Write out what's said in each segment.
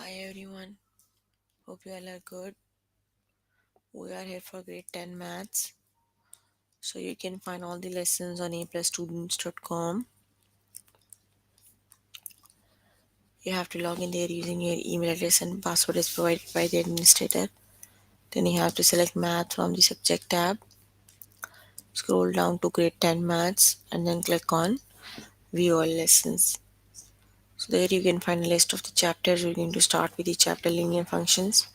Hi everyone, hope you all are good. We are here for grade 10 maths. So you can find all the lessons on aplusstudents.com. You have to log in there using your email address and password is provided by the administrator. Then you have to select math from the subject tab. Scroll down to grade 10 maths and then click on view all lessons. So there you can find a list of the chapters. We're going to start with the chapter linear functions.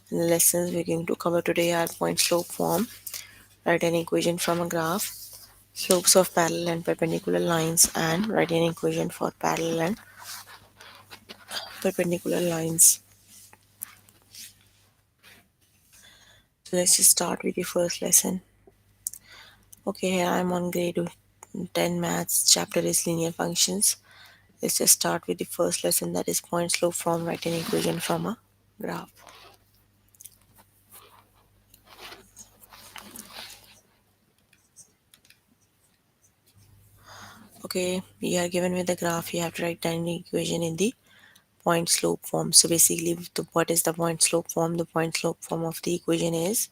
And the lessons we're going to cover today are point slope form, write an equation from a graph, slopes of parallel and perpendicular lines, and write an equation for parallel and perpendicular lines. So let's just start with the first lesson. Okay, here I'm on grade 10 maths, chapter is linear functions. Let's just start with the first lesson, that is point slope form, write an equation from a graph. Okay, we are given with the graph, you have to write down the equation in the point slope form. So basically, what is the point slope form? The point slope form of the equation is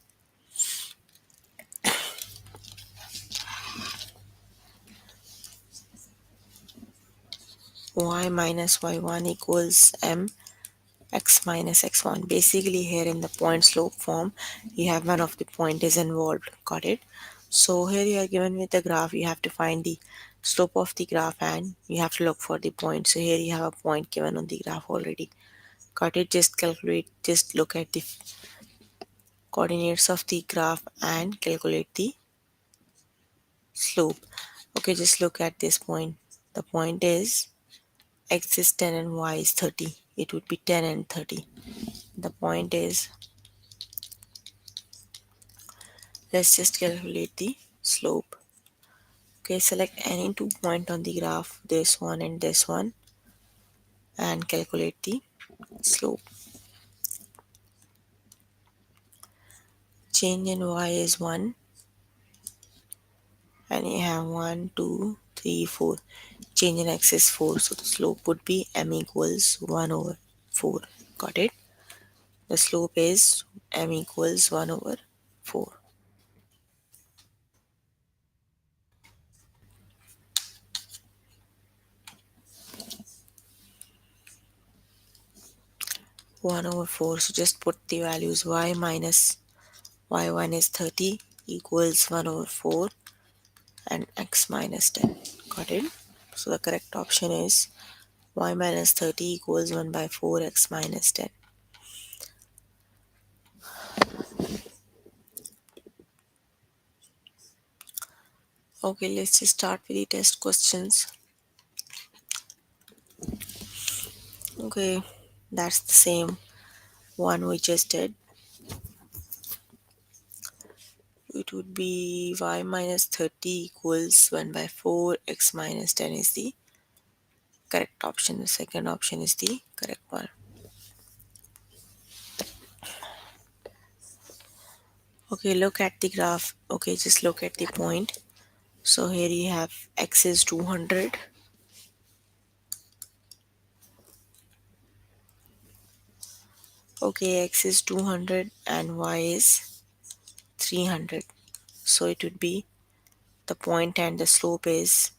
y minus y1 equals m x minus x1. Basically, here in the point slope form, you have one of the point is involved. Got it? So here you are given with the graph, you have to find the slope of the graph and you have to look for the point. So here you have a point given on the graph already. Got it? Just calculate, just look at the coordinates of the graph and calculate the slope. Okay, just look at this point. The point is x is 10 and y is 30. It would be 10 and 30. The point is, let's just calculate the slope. Okay, select any 2 points on the graph, this one and this one, and calculate the slope. Change in y is 1, and you have 1, 2, 3, 4. Change in x is 4, so the slope would be m equals 1 over 4. Got it? The slope is m equals 1 over 4. 1 over 4. So just put the values y minus y1 is 30 equals 1 over 4 and x minus 10. Got it? So the correct option is y minus 30 equals 1 by 4 x minus 10. Okay, let's just start with the test questions. Okay, that's the same one we just did. It would be y minus 30 equals 1 by 4 x minus 10 is the correct option. The second option is the correct one. Okay, look at the graph. Okay, just look at the point. So here you have x is 200. Okay, x is 200 and y is 300. So it would be the point and the slope is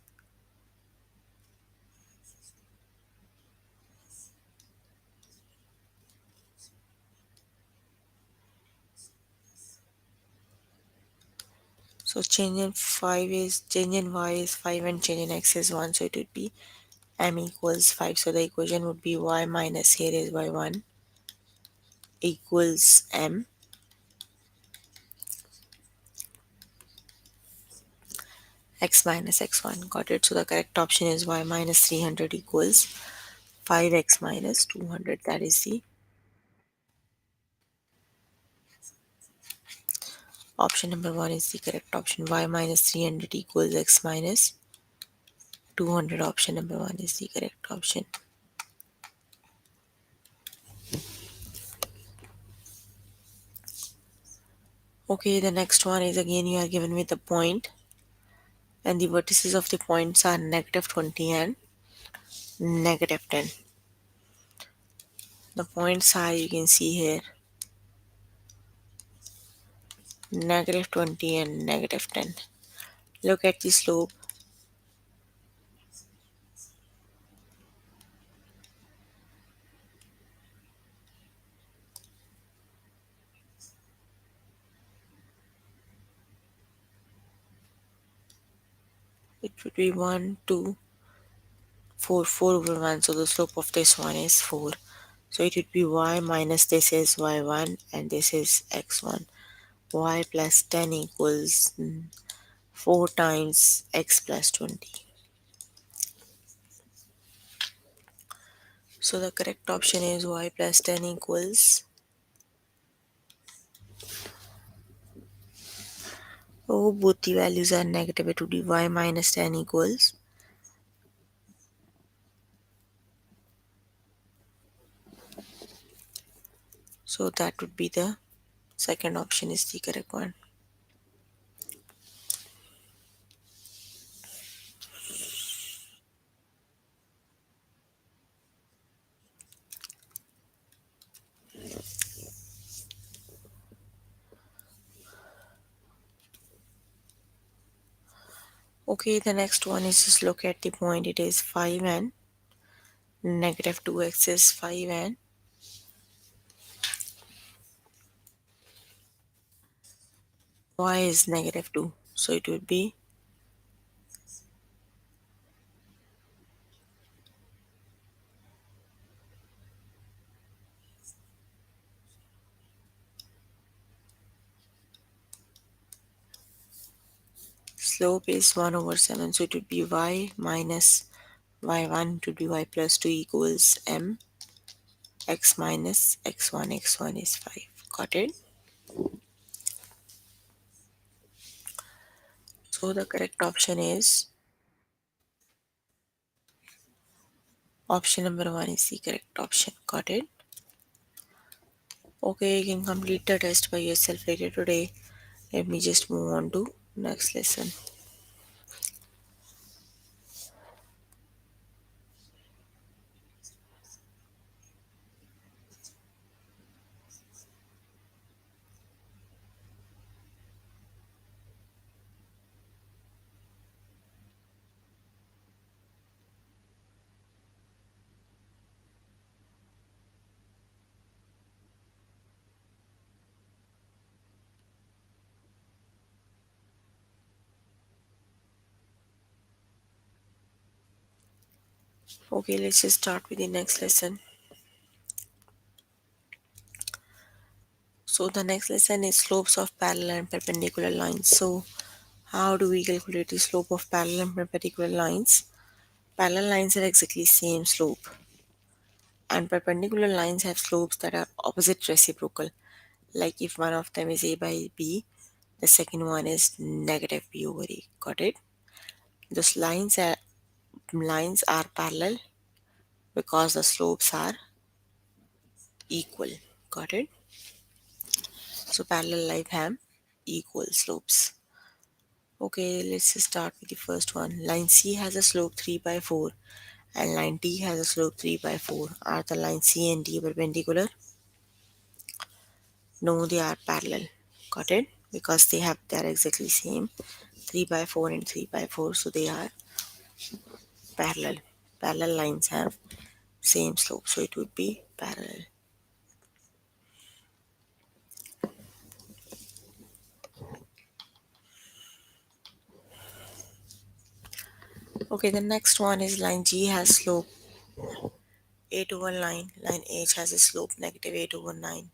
so change in y is 5 and change in x is 1. So it would be m equals 5. So the equation would be y minus here is y1 equals m x minus x1. Got it? So the correct option is y minus 300 equals 5x minus 200. That is the option number 1 is the correct option. Y minus 300 equals x minus 200. Option number 1 is the correct option. Okay, the next one is again you are given with a point and the vertices of the points are negative 20 and negative 10. The points are, you can see here, -20 and -10. Look at the slope. It would be 1, 2, 4, 4 over 1. So the slope of this one is 4. So it would be y minus this is y1 and this is x1. Y plus 10 equals 4 times x plus 20. So the correct option is y plus 10 equals, oh, both the values are negative. It would be y minus 10 equals, so that would be the second option is the correct one. Okay, the next one is just look at the point. It is 5 and -2x is 5 and y is -2. So it would be, slope is 1 over 7. So it would be y minus y1 to be y plus 2 equals m x minus x1. X1 is 5. Got it? So the correct option is option number 1 is the correct option. Got it? Okay, you can complete the test by yourself later today. Let me just move on to next lesson. Okay, let's just start with the next lesson. So the next lesson is slopes of parallel and perpendicular lines. So how do we calculate the slope of parallel and perpendicular lines? Parallel lines have exactly same slope and perpendicular lines have slopes that are opposite reciprocal. Like if one of them is a by b, the second one is negative b over a. Got it? Those lines are parallel because the slopes are equal. Got it? So parallel lines have equal slopes. Okay, let's just start with the first one. Line C has a slope 3 by 4 and line D has a slope 3 by 4. Are the lines C and D perpendicular? No, they are parallel. Got it? Because they are exactly same. 3 by 4 and 3 by 4, so they are parallel. Parallel lines have same slope, so it would be parallel. Okay, the next one is line G has slope 8 over 9. Line H has a slope -8 over 9.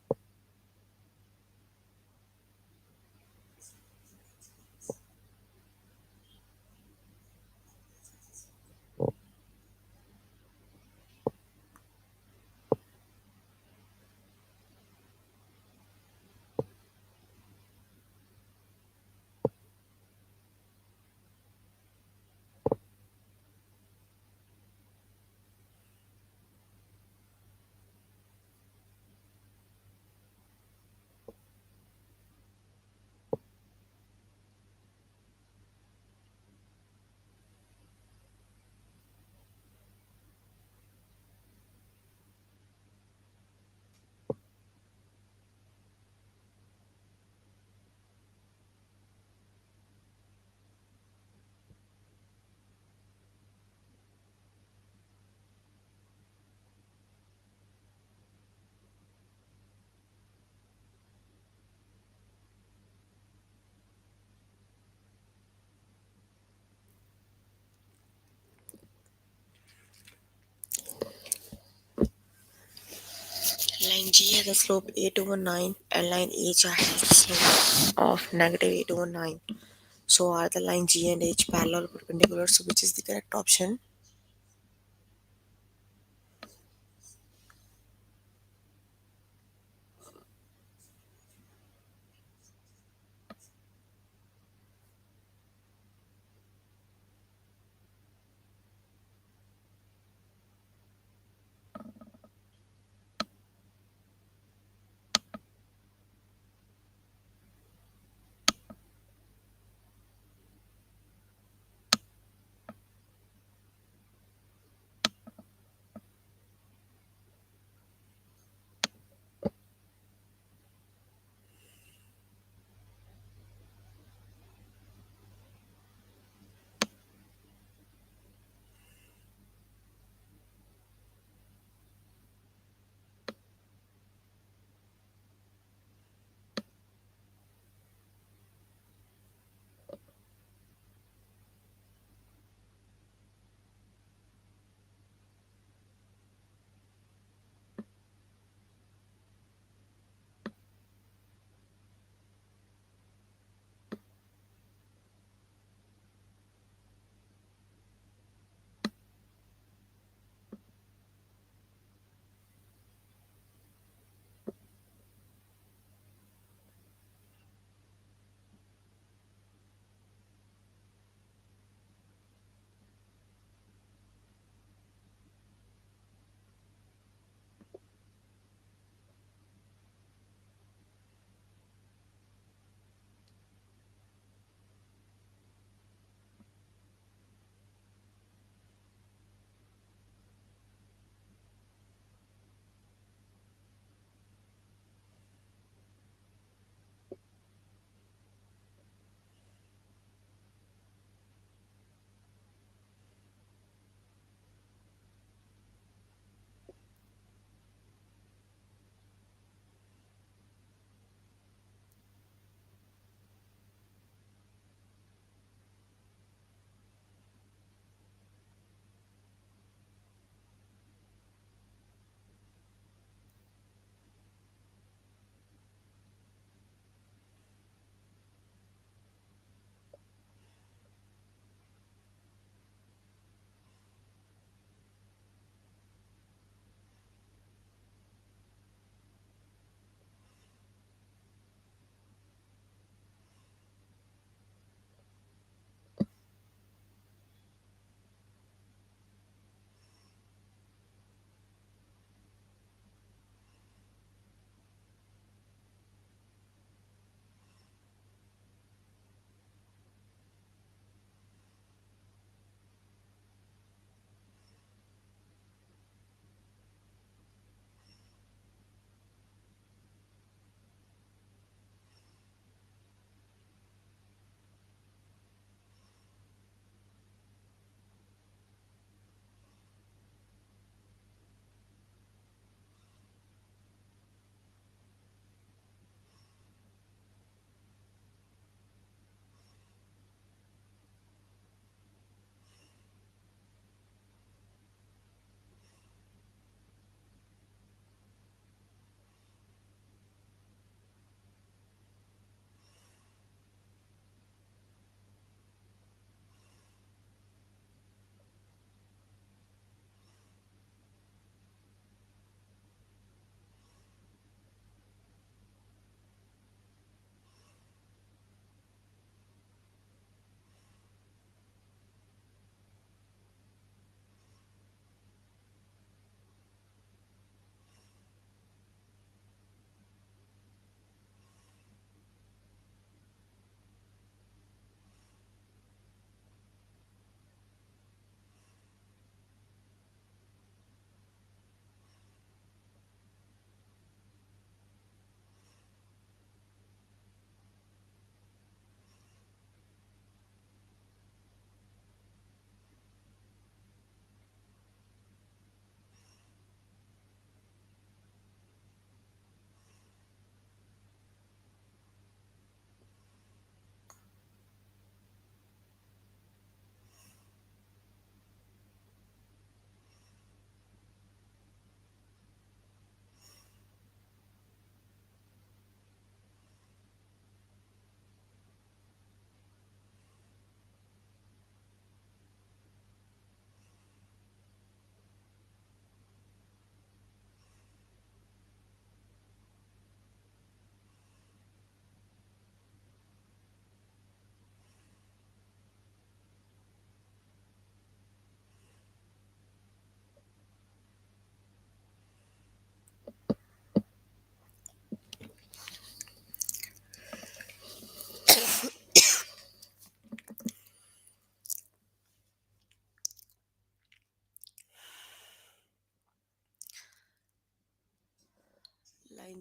line G has a slope 8 over 9 and line H has a slope of negative 8 over 9. So are the line G and H parallel or perpendicular? So which is the correct option?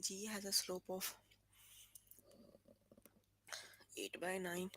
G has a slope of 8 by 9